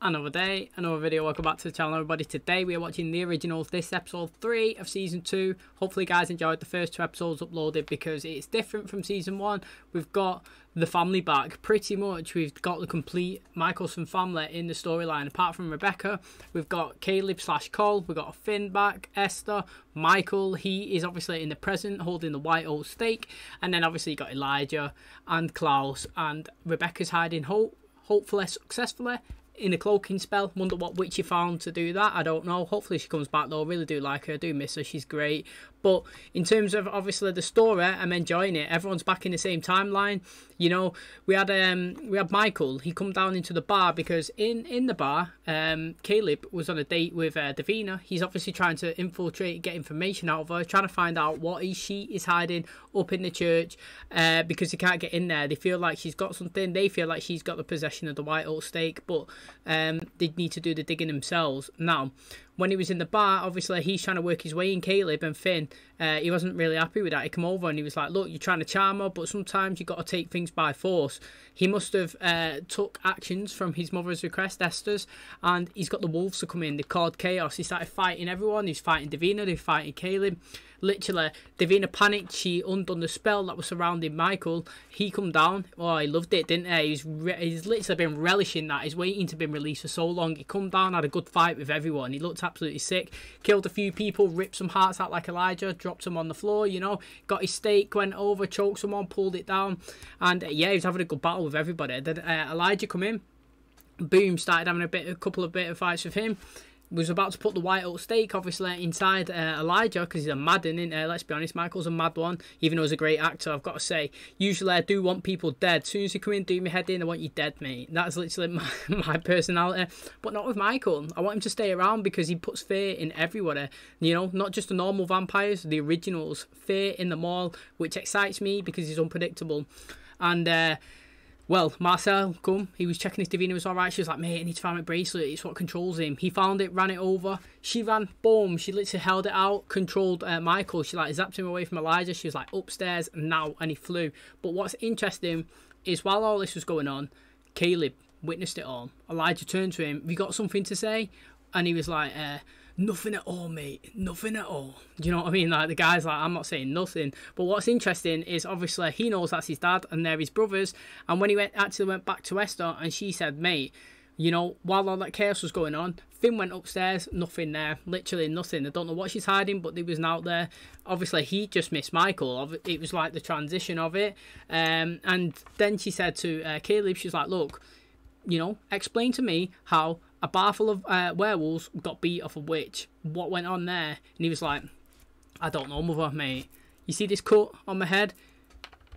Another day, another video. Welcome back to the channel, everybody. Today we are watching the originals. This is episode 3 of season 2. Hopefully you guys enjoyed the first 2 episodes uploaded because it's different from season 1. We've got the family back pretty much. We've got the complete Michelson family in the storyline. Apart from Rebecca, we've got Caleb / Cole, we've got Finn back, Esther, Michael, he is obviously in the present holding the white oak stake, and then obviously you got Elijah and Klaus, and Rebecca's hiding hopefully successfully in a cloaking spell. Wonder what witch you found to do that. I don't know. Hopefully she comes back though. I really do like her. I do miss her. She's great. But in terms of obviously the story, I'm enjoying it. Everyone's back in the same timeline. You know, we had Michael. He come down into the bar because in the bar, Caleb was on a date with Davina. He's obviously trying to infiltrate, get information out of her, trying to find out what she is hiding up in the church because he can't get in there. They feel like she's got something. They feel like she's got the possession of the white oak stake, but they need to do the digging themselves. Now, when he was in the bar, obviously he's trying to work his way in. Caleb and Finn, he wasn't really happy with that. He came over and he was like, look, you're trying to charm her, but sometimes you got to take things by force. He must have took actions from his mother's request, Esther's, and he's got the wolves to come in. They called KLAUS. He started fighting everyone. He's fighting Davina, they're fighting Caleb. Literally, Davina panicked. She undone the spell that was surrounding Michael. He come down. Oh, he loved it, didn't he? He's literally been relishing that. He's waiting to be released for so long. He come down, had a good fight with everyone. He looked absolutely sick. Killed a few people, ripped some hearts out like Elijah, dropped them on the floor, you know. Got his stake, went over, choked someone, pulled it down. And yeah, he was having a good battle with everybody. Then Elijah come in. Boom, started having a couple of fights with him. Was about to put the white oak stake obviously inside Elijah because he's a mad one, isn't he? Let's be honest, Michael's a mad one, even though he's a great actor. I've got to say, usually I do want people dead. As soon as you come in, do me head in, I want you dead, mate. That's literally my personality, but not with Michael. I want him to stay around because he puts fear in everybody, you know, not just the normal vampires, the originals. Fear in them all, which excites me because he's unpredictable. And well, Marcel come, he was checking if Davina was alright. She was like, mate, I need to find my bracelet, it's what controls him. He found it, ran it over. She ran, boom, she literally held it out, controlled Michael. She like zapped him away from Elijah. She was like, upstairs now, and he flew. But what's interesting is while all this was going on, Caleb witnessed it all. Elijah turned to him, have you got something to say? And he was like, nothing at all, mate, nothing at all. Do you know what I mean? Like, the guy's like, I'm not saying nothing. But what's interesting is obviously he knows that's his dad and they're his brothers. And when he actually went back to Esther and she said, mate, you know, while all that chaos was going on, Finn went upstairs, nothing there, literally nothing. I don't know what she's hiding, but there was an out there. Obviously he just missed Michael. It was like the transition of it. And then she said to Caleb, she's like, look, you know, explain to me how a bar full of werewolves got beat off a witch. What went on there? And he was like, I don't know, mother, mate. You see this cut on my head?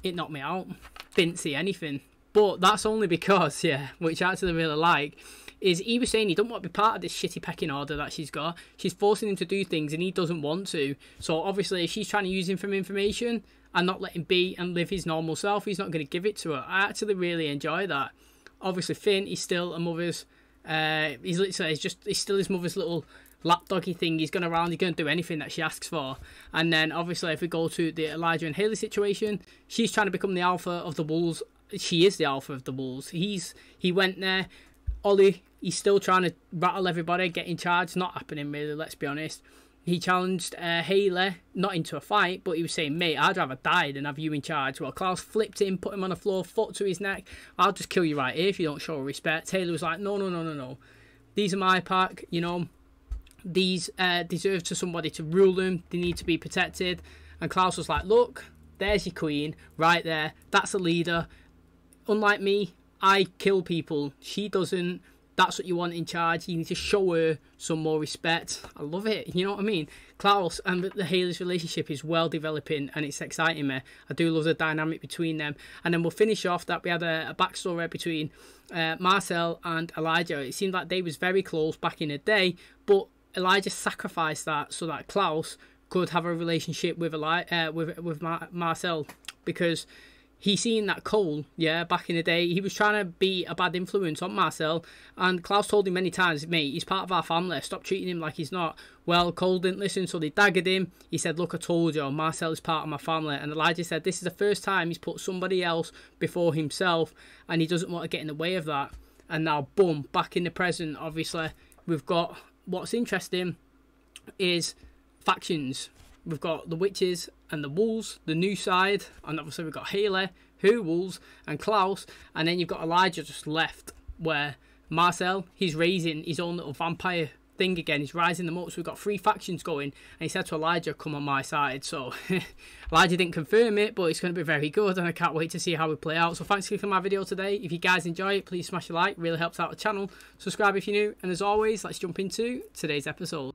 It knocked me out. Didn't see anything. But that's only because, yeah, which I actually really like, is he was saying he don't want to be part of this shitty pecking order that she's got. She's forcing him to do things and he doesn't want to. So obviously if she's trying to use him for information and not let him be and live his normal self, he's not going to give it to her. I actually really enjoy that. Obviously Finn, he's still a mother's, he's still his mother's little lapdoggy thing. He's going around, he's going to do anything that she asks for. And then obviously if we go to the Elijah and Haley situation, she's trying to become the alpha of the wolves. She is the alpha of the wolves. He went there. Ollie, he's still trying to rattle everybody, get in charge. Not happening really, let's be honest. He challenged Haley, not into a fight, but he was saying, mate, I'd rather die than have you in charge. Well, Klaus flipped him, put him on the floor, foot to his neck. I'll just kill you right here if you don't show respect. Taylor was like, no. These are my pack, you know. These deserve to somebody to rule them. They need to be protected. And Klaus was like, look, there's your queen right there. That's a leader. Unlike me, I kill people. She doesn't. That's what you want in charge. You need to show her some more respect. I love it. You know what I mean? Klaus and the Haley's relationship is well developing and it's exciting me. I do love the dynamic between them. And then we'll finish off that we had a backstory between Marcel and Elijah. It seemed like they was very close back in the day, but Elijah sacrificed that so that Klaus could have a relationship with Marcel, because he seen that Cole, yeah, back in the day, he was trying to be a bad influence on Marcel, and Klaus told him many times, mate, he's part of our family, stop treating him like he's not. Well, Cole didn't listen, so they daggered him. He said, look, I told you, Marcel is part of my family. And Elijah said, this is the first time he's put somebody else before himself, and he doesn't want to get in the way of that. and now boom, back in the present. Obviously we've got, what's interesting is factions. We've got the witches and the wolves, the new side, and obviously we've got Haley, her wolves, and KLAUS, and then you've got Elijah just left, where Marcel, he's raising his own little vampire thing again. He's rising them up, so we've got 3 factions going, and he said to Elijah, come on my side. So Elijah didn't confirm it, but it's going to be very good, and I can't wait to see how we play out. So thanks for clicking my video today. If you guys enjoy it, please smash a like, really helps out the channel. Subscribe if you're new, and as always, let's jump into today's episode.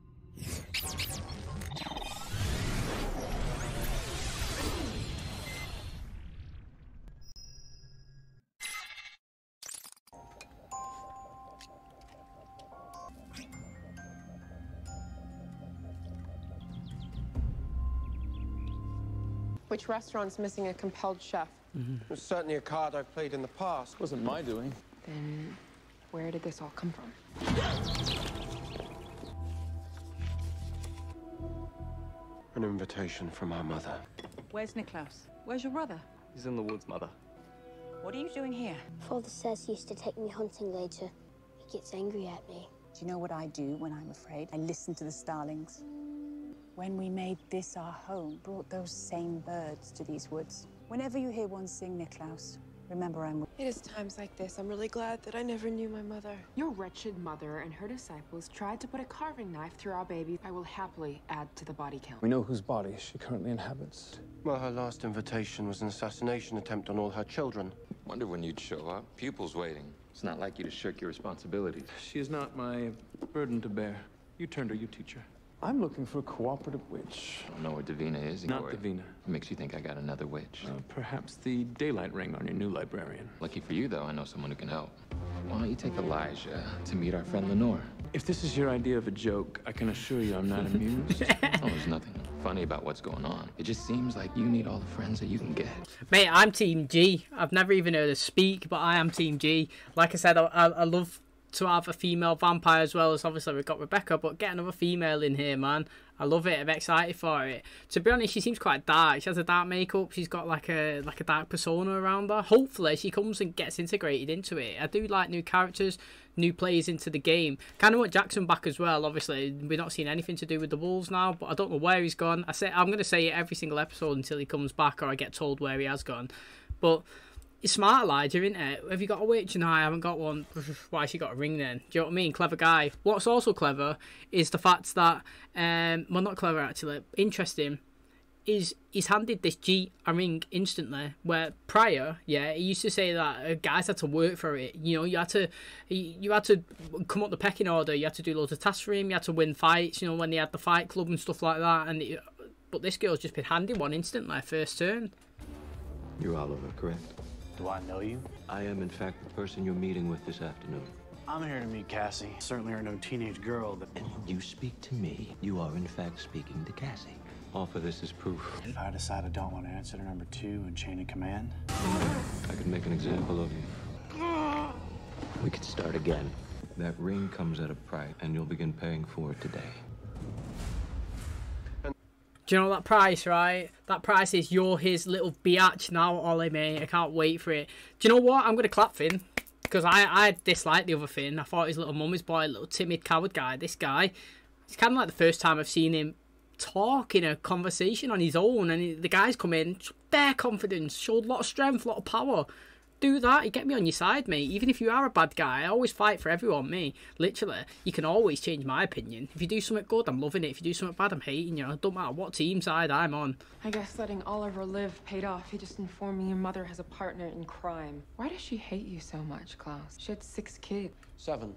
Which restaurant's missing a compelled chef? It was certainly a card I've played in the past. Wasn't my doing. Then where did this all come from? An invitation from our mother. Where's Niklaus? Where's your brother? He's in the woods, Mother. What are you doing here? Father says he used to take me hunting later. He gets angry at me. Do you know what I do when I'm afraid? I listen to the starlings. When we made this our home, brought those same birds to these woods. Whenever you hear one sing Niklaus, remember I'm with It is times like this I'm really glad that I never knew my mother. Your wretched mother and her disciples tried to put a carving knife through our baby. I will happily add to the body count. We know whose body she currently inhabits. Well, her last invitation was an assassination attempt on all her children. Wonder when you'd show up. Pupils waiting. It's not like you to shirk your responsibilities. She is not my burden to bear. You turned her, you teach her. I'm looking for a cooperative witch. I don't know where Davina is. Not Enquiry. Davina. Makes you think I got another witch. Perhaps the daylight ring on your new librarian. Lucky for you, though, I know someone who can help. Why don't you take Elijah to meet our friend Lenore? If this is your idea of a joke, I can assure you I'm not amused. Oh, there's nothing funny about what's going on. It just seems like you need all the friends that you can get. Mate, I'm Team G. I've never even heard her speak, but I am Team G. Like I said, I love to have a female vampire as well, as obviously we've got Rebecca, but get another female in here, man. I love it. I'm excited for it. To be honest, she seems quite dark. She has a dark makeup. She's got like a dark persona around her. Hopefully she comes and gets integrated into it. I do like new characters, new players into the game. Kind of want Jackson back as well. Obviously we're not seeing anything to do with the Wolves now, but I don't know where he's gone. I'm going to say it every single episode until he comes back or I get told where he has gone. But it's smart, Elijah, isn't it? Have you got a witch? No, I haven't got one. Why has she got a ring then? Do you know what I mean? Clever guy. What's also clever is the fact that, well, not clever actually, interesting, is he's handed this G a ring instantly, where prior, yeah, he used to say that guys had to work for it. You know, you had to come up the pecking order, you had to do loads of tasks for him, you had to win fights, you know, when they had the fight club and stuff like that. But this girl's just been handed one instantly, first turn. You're Oliver, correct? Do I know you? I am, in fact, the person you're meeting with this afternoon. I'm here to meet Cassie. Certainly are no teenage girl that... And when you speak to me, you are, in fact, speaking to Cassie. Offer this as proof. If I decide I don't want to answer to number 2 in chain of command... I could make an example of you. We could start again. That ring comes at a price, and you'll begin paying for it today. Do you know that price, right? That price is you're his little biatch now, Ollie, mate. I can't wait for it. Do you know what? I'm going to clap Finn. Because I disliked the other Finn. I thought his little mummy's boy, little timid coward guy. This guy, it's kind of like the first time I've seen him talk in a conversation on his own. And the guys come in, bare confidence, showed a lot of strength, a lot of power. Do that, you get me on your side, mate. Even if you are a bad guy, I always fight for everyone, me. Literally, you can always change my opinion. If you do something good, I'm loving it. If you do something bad, I'm hating you. It don't matter what team side I'm on. I guess letting Oliver live paid off. He just informed me your mother has a partner in crime. Why does she hate you so much, KLAUS? She had 6 kids. 7.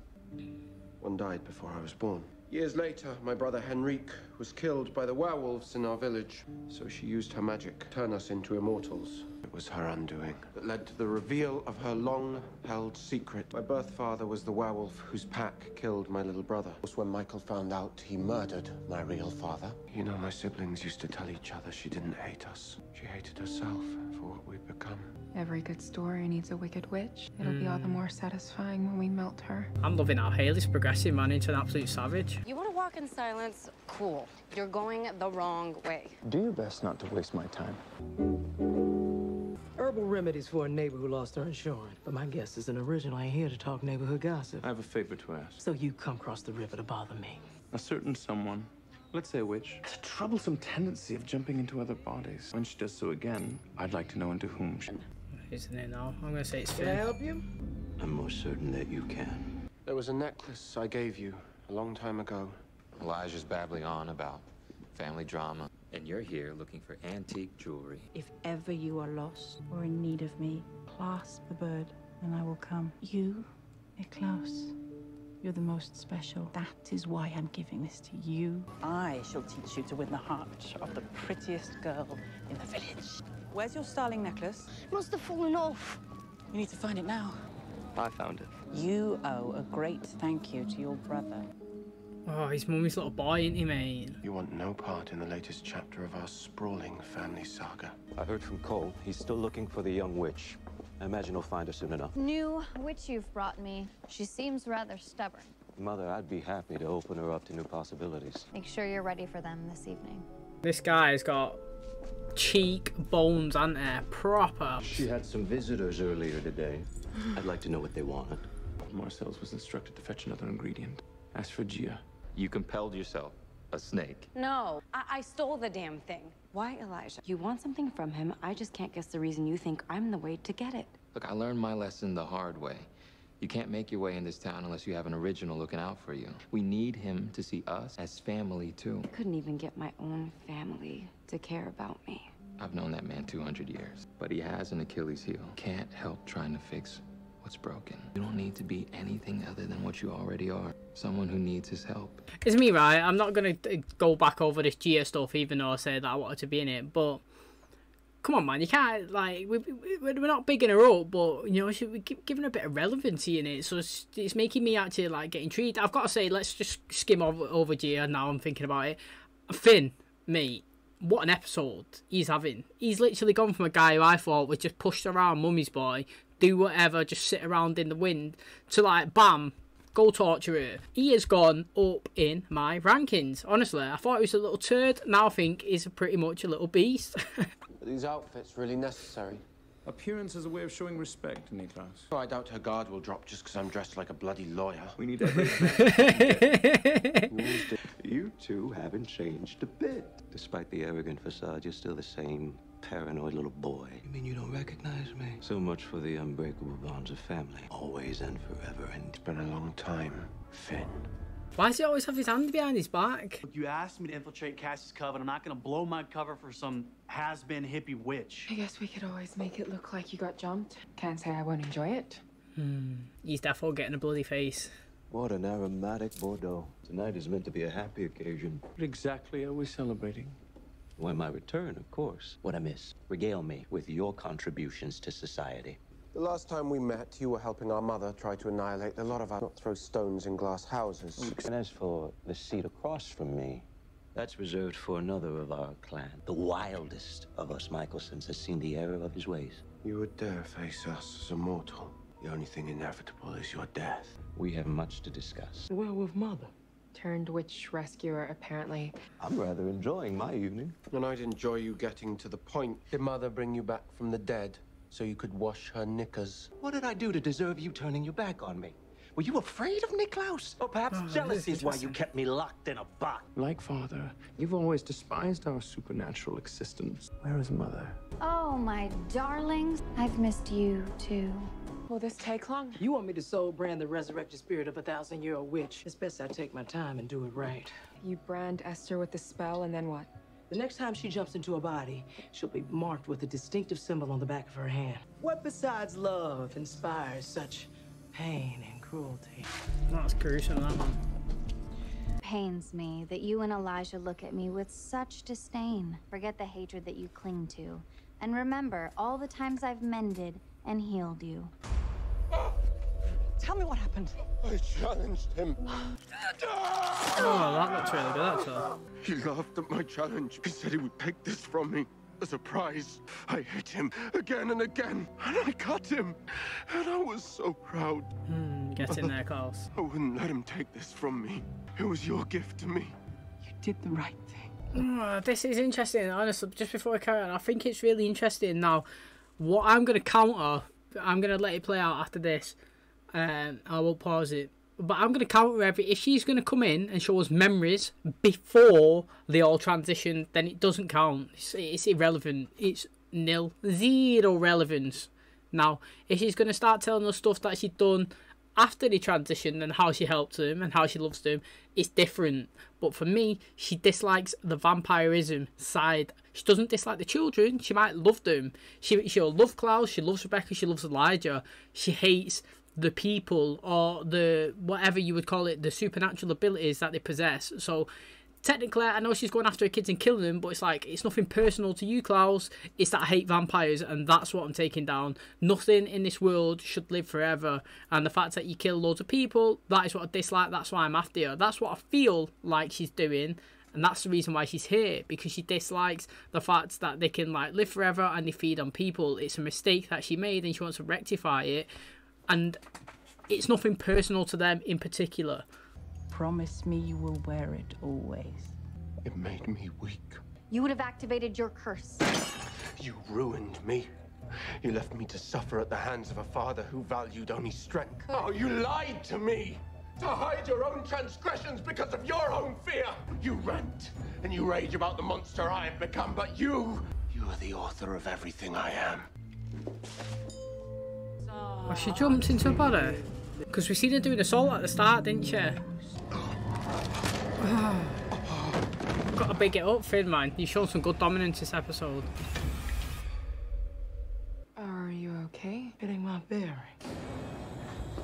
One died before I was born. Years later, my brother Henrique was killed by the werewolves in our village. So she used her magic to turn us into immortals. It was her undoing that led to the reveal of her long-held secret. My birth father was the werewolf whose pack killed my little brother. When Michael found out he murdered my real father. You know, my siblings used to tell each other she didn't hate us. She hated herself for what we'd become. Every good story needs a wicked witch. It'll be all the more satisfying when we melt her. I'm loving how Haley's progressing, man, into an absolute savage. You want to walk in silence? Cool. You're going the wrong way. Do your best not to waste my time. herbal remedies for a neighbor who lost her insurance. But my guest is an original. I ain't here to talk neighborhood gossip. I have a favor to ask. So you come across the river to bother me. A certain someone, let's say a witch, has a troublesome tendency of jumping into other bodies. When she does so again, I'd like to know into whom she... Isn't it now? I'm gonna say it's Can I Finn. help you? I'm most certain that you can. There was a necklace I gave you a long time ago. Elijah's babbling on about family drama, and you're here looking for antique jewelry. If ever you are lost or in need of me, clasp the bird and I will come. You, KLAUS, you're the most special. That is why I'm giving this to you. I shall teach you to win the heart of the prettiest girl in the village. Where's your starling necklace? It must have fallen off. You need to find it now. I found it. You owe a great thank you to your brother. Oh, his mummy's little boy, ain't he, mate? You want no part in the latest chapter of our sprawling family saga. I heard from Cole. He's still looking for the young witch. I imagine he'll find her soon enough. New witch you've brought me. She seems rather stubborn. Mother, I'd be happy to open her up to new possibilities. Make sure you're ready for them this evening. This guy's got cheek bones, aren't there? Proper. She had some visitors earlier today. I'd like to know what they wanted. Marcel's was instructed to fetch another ingredient. Ask for Gia. You compelled yourself. A snake. No, I stole the damn thing. Why, Elijah? You want something from him. I just can't guess the reason you think I'm the way to get it. Look, I learned my lesson the hard way. You can't make your way in this town unless you have an original looking out for you. We need him to see us as family, too. I couldn't even get my own family to care about me. I've known that man 200 years, but he has an Achilles heel. Can't help trying to fix what's broken. You don't need to be anything other than what you already are. Someone who needs his help. It's me, right? I'm not going to go back over this Gia stuff, even though I said that I wanted to be in it, but come on, man, you can't, like, we're not bigging her up, but, you know, should we give her a bit of relevancy in it? So it's making me actually, like, get intrigued. I've got to say, let's just skim over Gia now I'm thinking about it. Finn, mate, what an episode he's having. He's literally gone from a guy who I thought was just pushed around mummy's boy, do whatever, just sit around in the wind, to, like, bam, go torture her. He has gone up in my rankings. Honestly, I thought he was a little turd. Now I think he's pretty much a little beast. Are these outfits really necessary? Appearance is a way of showing respect, Niklas. Oh, I doubt her guard will drop just because I'm dressed like a bloody lawyer. We need every You two haven't changed a bit. Despite the arrogant facade, you're still the same paranoid little boy. You mean you don't recognize me? So much for the unbreakable bonds of family. Always and forever. And it's been a long time, Finn. Why does he always have his hand behind his back? You asked me to infiltrate Cassie's coven. I'm not gonna blow my cover for some has-been hippie witch. I guess we could always make it look like you got jumped. Can't say I won't enjoy it. He's definitely getting a bloody face. what an aromatic Bordeaux. Tonight is meant to be a happy occasion. What exactly are we celebrating? Why, my return, of course. What I miss. Regale me with your contributions to society. The last time we met, you were helping our mother try to annihilate the lot of us, not throw stones in glass houses. And as for the seat across from me, that's reserved for another of our clan. The wildest of us Michelsons has seen the error of his ways. You would dare face us as a mortal. The only thing inevitable is your death. We have much to discuss. The werewolf mother. Turned witch rescuer, apparently. I'm rather enjoying my evening. And I'd enjoy you getting to the point. Did Mother bring you back from the dead so you could wash her knickers? What did I do to deserve you turning your back on me? Were you afraid of Niklas? Or perhaps jealousy is why you kept me locked in a box? Like father, you've always despised our supernatural existence. Where is Mother? Oh, my darlings. I've missed you, too. Will this take long? You want me to soul brand the resurrected spirit of a 1,000-year-old witch? It's best I take my time and do it right. You brand Esther with the spell, and then what? The next time she jumps into a body, she'll be marked with a distinctive symbol on the back of her hand. What besides love inspires such pain and cruelty? That's gruesome, that one. Pains me that you and Elijah look at me with such disdain. Forget the hatred that you cling to. And remember all the times I've mended and healed you. Tell me what happened. I challenged him. Oh, that looks really good, actually. He laughed at my challenge. He said he would take this from me as a prize. I hit him again and again, and I cut him. And I was so proud. Get in there, KLAUS. I wouldn't let him take this from me. It was your gift to me. You did the right thing. This is interesting, honestly. Just before I carry on, I think it's really interesting now. What I'm going to counter, I'm going to let it play out after this. I won't pause it. But I'm going to counter if she's going to come in and show us memories before they all transition, then it doesn't count. It's irrelevant. It's nil. Zero relevance. Now, if she's going to start telling us stuff that she'd done after they transitioned and how she helped them and how she loves them, it's different. But for me, she dislikes the vampirism side. She doesn't dislike the children. She might love them. She'll love Klaus. She loves Rebecca. She loves Elijah. She hates the people, or the whatever you would call it, the supernatural abilities that they possess. So technically, I know she's going after her kids and killing them, but it's like, it's nothing personal to you, Klaus. It's that I hate vampires, and that's what I'm taking down. Nothing in this world should live forever, and the fact that you kill loads of people, that is what I dislike. That's why I'm after her. That's what I feel like she's doing, and that's the reason why she's here, because she dislikes the fact that they can like live forever and they feed on people. It's a mistake that she made, and she wants to rectify it. And it's nothing personal to them in particular. Promise me you will wear it always. It made me weak. You would have activated your curse. You ruined me. You left me to suffer at the hands of a father who valued only strength. Oh, you lied to me! To hide your own transgressions because of your own fear! You rant and you rage about the monster I have become, but you are the author of everything I am. Oh, she jumps into a body? Because we seen her doing assault at the start, didn't she? Got to big it up, Finn, man. You've shown some good dominance this episode. Are you okay? Getting my bearing.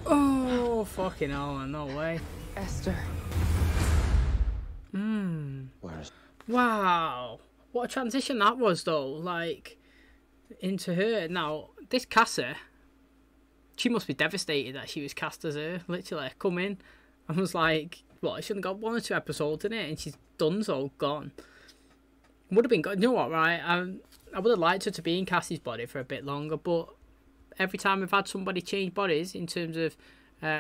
Oh, fucking hell, no way. Esther. Wow. What a transition that was, though. Like, into her. Now, this Cassie, she must be devastated that she was cast as her. Literally, come in and was like, what, I shouldn't have got 1 or 2 episodes in it, and she's done so, gone. Would have been good. You know what, right? I would have liked her to be in Cassie's body for a bit longer, but every time we've had somebody change bodies in terms of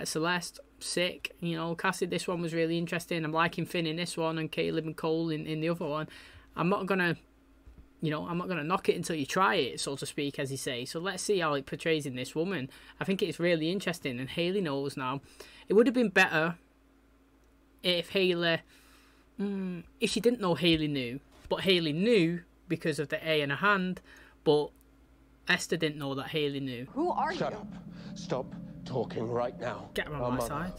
Celeste, sick, you know, Cassie, this one was really interesting. I'm liking Finn in this one and Caleb and Cole in the other one. I'm not gonna knock it until you try it, so to speak, as you say. So let's see how it portrays in this woman. I think it's really interesting, and Hayley knows now. It would have been better if Hayley, if she didn't know Hayley knew, but Hayley knew because of the A in her hand, but Esther didn't know that Hayley knew. Who are Shut up. Stop talking right now. Get her on my side.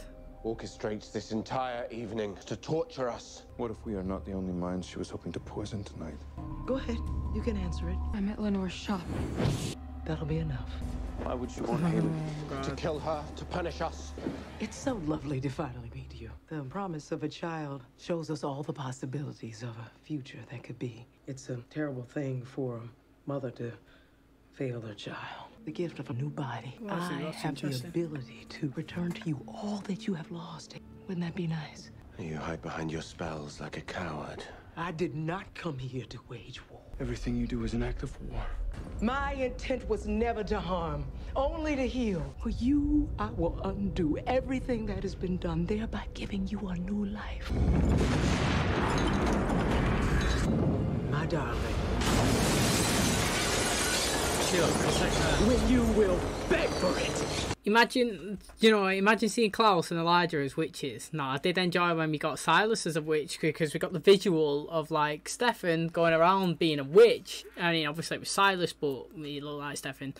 Orchestrates this entire evening to torture us. What if we are not the only minds she was hoping to poison tonight? Go ahead. You can answer it. I'm at Lenore's shop. That'll be enough. Why would she want Hayley? To kill her, to punish us. It's so lovely to finally meet you. The promise of a child shows us all the possibilities of a future that could be. It's a terrible thing for a mother to fail her child. The gift of a new body. Well, I have the ability to return to you all that you have lost. Wouldn't that be nice? You hide behind your spells like a coward. I did not come here to wage war. Everything you do is an act of war. My intent was never to harm, only to heal. For you, I will undo everything that has been done, thereby giving you a new life. My darling. When you will beg for it. Imagine seeing Klaus and Elijah as witches. No, I did enjoy when we got Silas as a witch, because we got the visual of like Stefan going around being a witch. I mean, obviously it was Silas, but he looked like Stefan.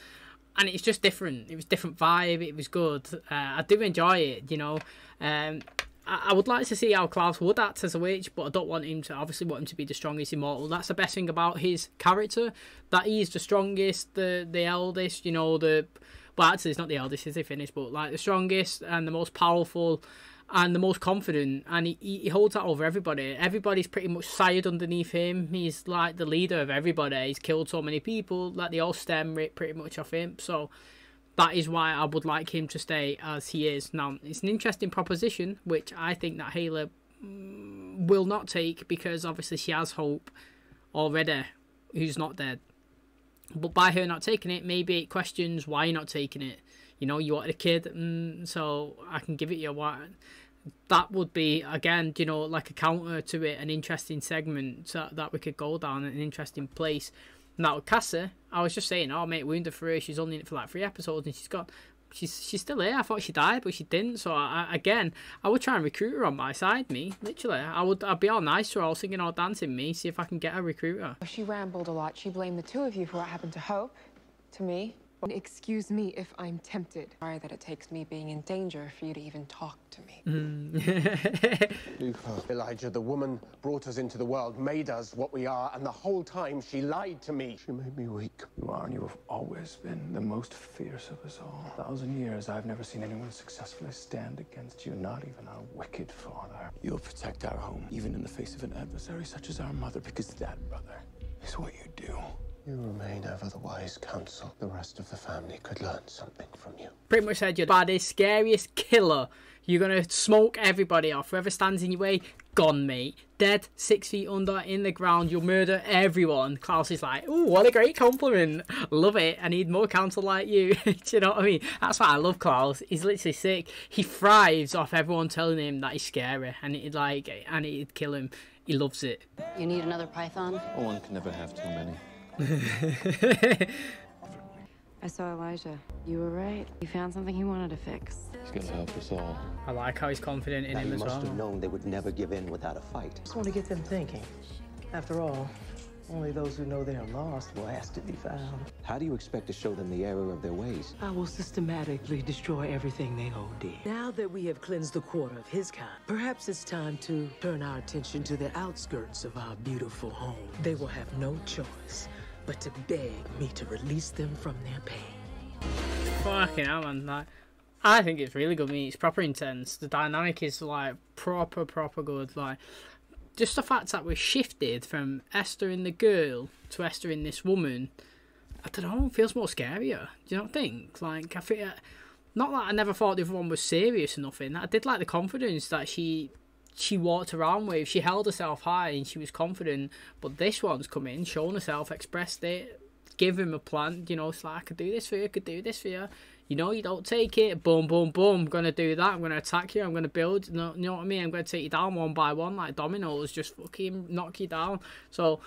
And it's just different. It was different vibe. It was good. I do enjoy it, you know. I would like to see how Klaus would act as a witch, but I don't want him to, obviously want him to be the strongest immortal. That's the best thing about his character, that he is the strongest, the eldest, you know, well, actually he's not the eldest, is he finished, but like the strongest and the most powerful and the most confident, and he holds that over everybody. Everybody's pretty much sired underneath him. He's like the leader of everybody. He's killed so many people that they all stem pretty much off him, so that is why I would like him to stay as he is. Now, it's an interesting proposition, which I think that Hayley will not take, because obviously she has Hope already, who's not dead. But by her not taking it, maybe it questions why you're not taking it. You know, you wanted a kid, so I can give it you. That would be, again, you know, like a counter to it, an interesting segment that we could go down, an interesting place. Now, Cassie, I was just saying, oh, mate, wounded for her. She's only in it for like 3 episodes, and she's got... She's still here. I thought she died, but she didn't. So again, I would try and recruit her on my side. Me, literally, I'd be all nice to her, all singing, all dancing. Me, see if I can get a recruiter. She rambled a lot. She blamed the 2 of you for what happened to Hope, to me. Excuse me if I'm tempted. Sorry that it takes me being in danger for you to even talk to me. Elijah, the woman brought us into the world, made us what we are, and the whole time she lied to me. She made me weak. You are, and you have always been the most fierce of us all. 1,000 years, I've never seen anyone successfully stand against you, not even our wicked father. You'll protect our home, even in the face of an adversary such as our mother, because that, brother, is what you do. You remain ever the wise counsel. The rest of the family could learn something from you. Pretty much said you're the baddest, scariest killer. You're going to smoke everybody off. Whoever stands in your way, gone, mate. Dead, 6 feet under, in the ground. You'll murder everyone. Klaus is like, ooh, what a great compliment. Love it. I need more counsel like you. Do you know what I mean? That's why I love Klaus. He's literally sick. He thrives off everyone telling him that he's scary. And it'd kill him. He loves it. You need another python? One can never have too many. I saw Elijah. You were right. He found something he wanted to fix. He's gonna help us all. I like how he's confident in him as well. He must have known they would never give in without a fight. Just want to get them thinking. After all, only those who know they are lost will ask to be found. How do you expect to show them the error of their ways? I will systematically destroy everything they hold dear. Now that we have cleansed the quarter of his kind, perhaps it's time to turn our attention to the outskirts of our beautiful home. They will have no choice but to beg me to release them from their pain. Fucking hell, man. Like, I think it's really good. I mean, it's proper intense. The dynamic is like proper good. Like, just the fact that we're shifted from Esther in the girl to Esther in this woman, I don't know, it feels more scarier. Do you not think? Like, I think, not that I never thought the other one was serious or nothing. I did like the confidence that she walked around with. She held herself high and she was confident. But this one's come in, shown herself, expressed it, give him a plan. You know, it's like, I could do this for you, I could do this for you. You know, you don't take it, boom, boom, boom, I'm going to do that, I'm going to attack you, I'm going to build, you know what I mean? I'm going to take you down one by one, like dominoes, just fucking knock you down. So,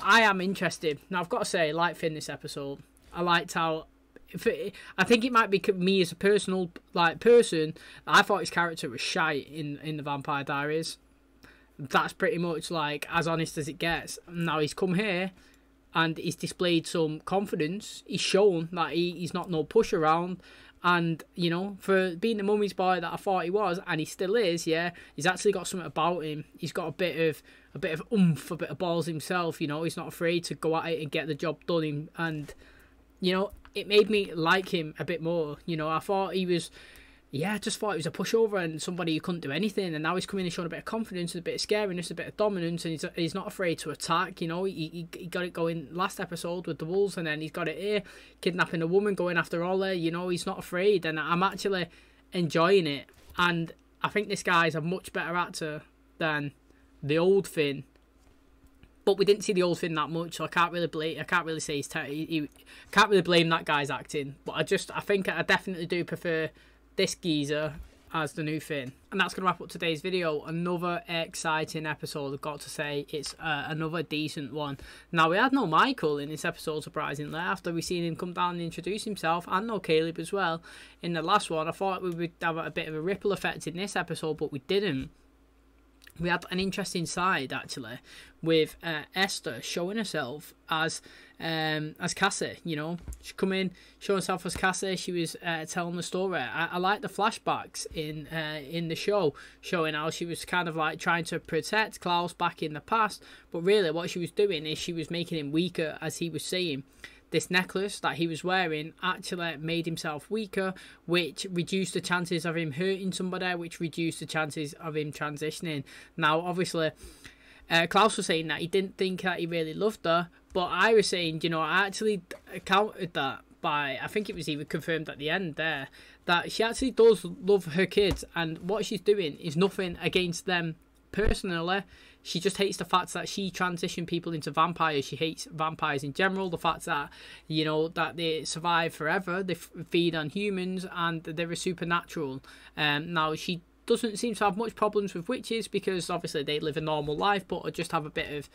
I am interested. Now, I've got to say, I like Finn this episode. I liked how, I think it might be me as a personal, person, I thought his character was shite in the Vampire Diaries. That's pretty much, as honest as it gets. Now, he's come here, and he's displayed some confidence. He's shown that he's not no push around. And, you know, for being the mummy's boy that I thought he was, and he still is, yeah, he's actually got something about him. He's got a bit of oomph, a bit of balls himself, you know. He's not afraid to go at it and get the job done. And, you know, it made me like him a bit more. You know, I thought he was... Yeah, I just thought he was a pushover and somebody who couldn't do anything, and now he's coming and showing a bit of confidence, a bit of scariness, a bit of dominance, and he's not afraid to attack. You know, he got it going last episode with the wolves, and then he's got it here, kidnapping a woman, going after Ola. You know, he's not afraid, and I'm actually enjoying it. And I think this guy's a much better actor than the old Finn. But we didn't see the old Finn that much, so I can't really say can't really blame that guy's acting. But I think I definitely do prefer this geezer as the new Finn. And that's going to wrap up today's video. Another exciting episode, I've got to say. It's another decent one. Now, we had no Michael in this episode, surprisingly, after we seen him come down and introduce himself, and no Caleb as well in the last one. I thought we would have a bit of a ripple effect in this episode, but we didn't. We had an interesting side, actually, with Esther showing herself as Cassie. You know, she come in, showing herself as Cassie. She was telling the story. I like the flashbacks in the show, showing how she was kind of like trying to protect Klaus back in the past, but really what she was doing is she was making him weaker, as he was saying. This necklace that he was wearing actually made himself weaker, which reduced the chances of him hurting somebody, which reduced the chances of him transitioning. Now, obviously, Klaus was saying that he didn't think that he really loved her, but I was saying, you know, I actually countered that by, I think it was even confirmed at the end there, that she actually does love her kids, and what she's doing is nothing against them personally. She just hates the fact that she transitioned people into vampires. She hates vampires in general. The fact that, you know, that they survive forever. They feed on humans and they're supernatural. Now, she doesn't seem to have much problems with witches because obviously they live a normal life, but just have a bit of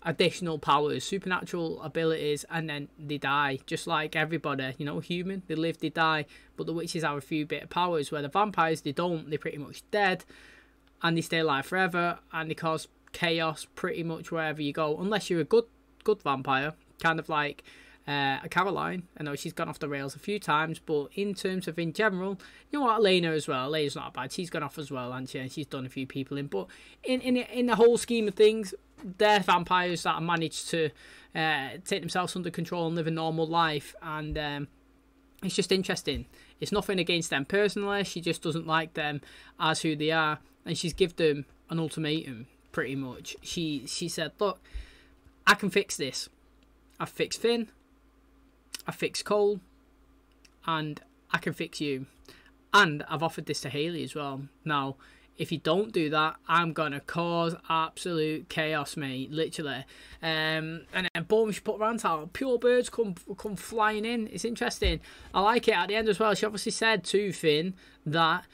additional powers, supernatural abilities, and then they die, just like everybody, you know, human, they live, they die, but the witches have a few bit of powers, where the vampires, they don't, they're pretty much dead, and they stay alive forever, and they cause chaos pretty much wherever you go, unless you're a good vampire, kind of like Caroline. I know she's gone off the rails a few times, but in terms of in general, you know what, Elena as well. Elena's not bad. She's gone off as well, and she's done a few people in. But in the whole scheme of things, they're vampires that have managed to take themselves under control and live a normal life, and it's just interesting. It's nothing against them personally. She just doesn't like them as who they are, and she's given them an ultimatum. Pretty much, she said, "Look, I can fix this. I've fixed Finn. I fixed Cole, and I can fix you. And I've offered this to Haley as well. Now, if you don't do that, I'm gonna cause absolute chaos, mate. Literally." And then boom, she put around how pure birds come flying in. It's interesting. I like it at the end as well. She obviously said to Finn that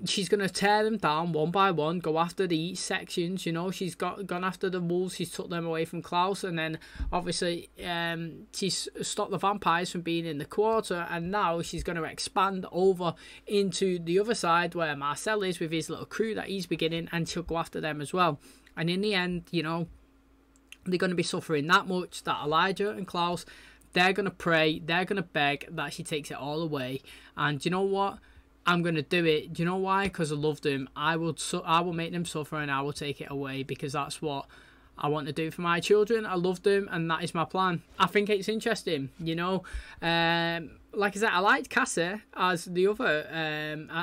she's going to tear them down one by one, go after the sections, you know. She's gone after the wolves, she's took them away from KLAUS, and then obviously she's stopped the vampires from being in the quarter, and now she's going to expand over into the other side where Marcel is with his little crew that he's beginning, and she'll go after them as well. And in the end, you know, they're going to be suffering that much that Elijah and KLAUS, they're going to pray, they're going to beg that she takes it all away. And you know what? I'm going to do it. Do you know why? Because I love them. I will make them suffer, and I will take it away, because that's what I want to do for my children. I love them, and that is my plan. I think it's interesting, you know. Like I said, I liked Cassie as the other,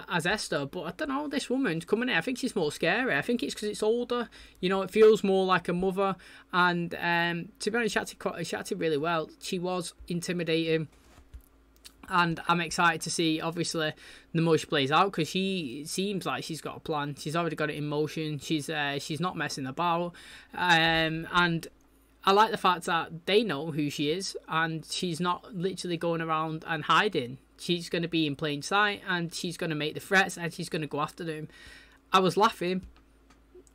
as Esther, but I don't know, this woman's coming in. I think she's more scary. I think it's because it's older, you know, it feels more like a mother, and to be honest, she acted really well. She was intimidating. And I'm excited to see, obviously, the more she plays out, because she seems like she's got a plan. She's already got it in motion. She's not messing about. And I like the fact that they know who she is, and she's not literally going around and hiding. She's going to be in plain sight, and she's going to make the threats, and she's going to go after them. I was laughing,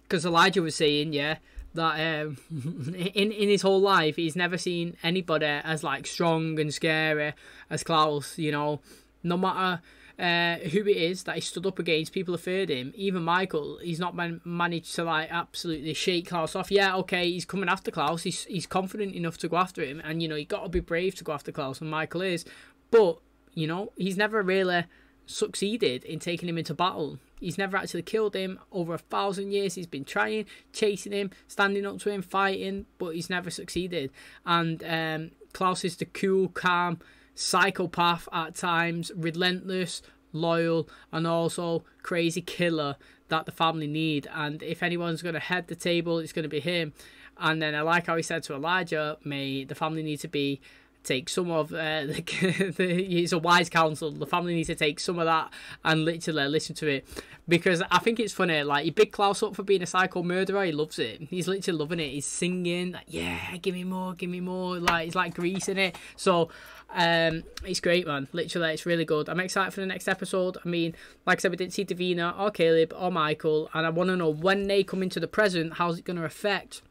because Elijah was saying, yeah, that in his whole life he's never seen anybody as like strong and scary as KLAUS, you know. No matter who it is that he stood up against, people have feared him. Even Michael, he's not managed to like absolutely shake KLAUS off. Yeah, okay, he's coming after KLAUS, he's confident enough to go after him, and you know, you got to be brave to go after KLAUS, and Michael is, but you know, he's never really succeeded in taking him into battle. He's never actually killed him. Over 1,000 years he's been trying, chasing him, standing up to him, fighting, but he's never succeeded. And KLAUS is the cool, calm psychopath at times, relentless, loyal, and also crazy killer that the family need. And if anyone's going to head the table, it's going to be him. And then I like how he said to Elijah, the family need to take some of it's a wise counsel. The family needs to take some of that and literally listen to it, because I think it's funny. Like, you big KLAUS up for being a psycho murderer. He loves it. He's literally loving it. He's singing like, yeah, give me more. Like, he's like greasing it. So it's great, man. Literally, it's really good. I'm excited for the next episode. I mean, like I said, we didn't see Davina or Caleb or Michael, and I want to know when they come into the present, how's it going to affect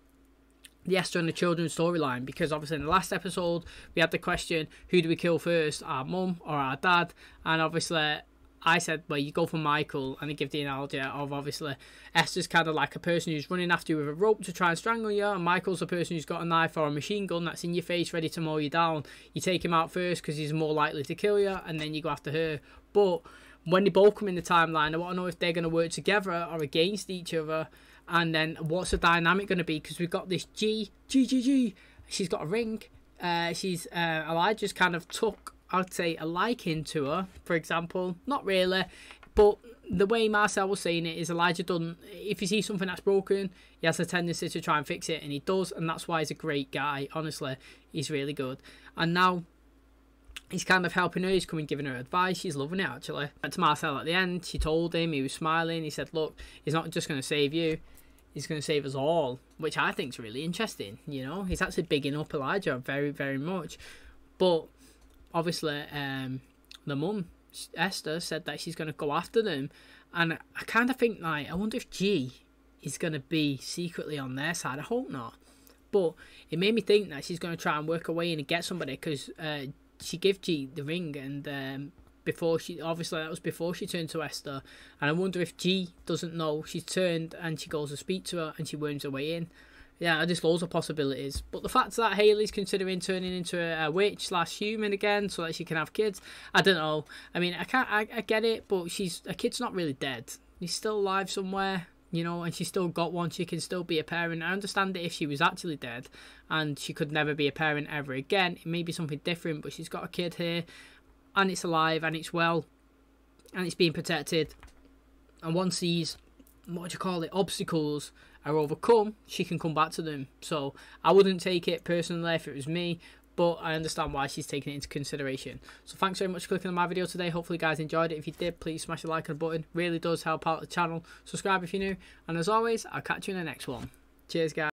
the Esther and the children storyline, because obviously in the last episode we had the question, who do we kill first, our mum or our dad? And obviously I said, well, you go for Michael, and I give the analogy of obviously Esther's kind of like a person who's running after you with a rope to try and strangle you, and Michael's a person who's got a knife or a machine gun that's in your face ready to mow you down. You take him out first because he's more likely to kill you, and then you go after her. But when they both come in the timeline, I want to know if they're going to work together or against each other. And then what's the dynamic going to be? Because we've got this G. She's got a ring. Elijah's kind of took, I'd say, a liking to her, for example. Not really, but the way Marcel was saying it is Elijah doesn't, if he sees something that's broken, he has a tendency to try and fix it, and he does, and that's why he's a great guy. Honestly, he's really good. And now he's kind of helping her. He's coming, giving her advice. She's loving it, actually. And to Marcel at the end, she told him, he was smiling. He said, look, he's not just going to save you. He's going to save us all, which I think is really interesting. You know, he's actually bigging up Elijah very, very much. But obviously, the mum, Esther, said that she's going to go after them. And I kind of think, like, I wonder if G is going to be secretly on their side. I hope not. But it made me think that she's going to try and work her way in and get somebody, because she gave G the ring, and before she, obviously that was before she turned to Esther, and I wonder if G doesn't know she's turned and she goes to speak to her and she worms her way in. Yeah, there's loads of possibilities. But the fact that Hayley's considering turning into a witch / human again so that she can have kids, I don't know. I mean, I get it, but a kid's not really dead. He's still alive somewhere, you know, and she's still got one. She can still be a parent. I understand that if she was actually dead and she could never be a parent ever again, it may be something different, but she's got a kid here, and it's alive, and it's well, and it's being protected. And once these, obstacles are overcome, she can come back to them. So I wouldn't take it personally if it was me, but I understand why she's taking it into consideration. So thanks very much for clicking on my video today. Hopefully you guys enjoyed it. If you did, please smash the like button. Really does help out the channel. Subscribe if you're new, and as always, I'll catch you in the next one. Cheers guys.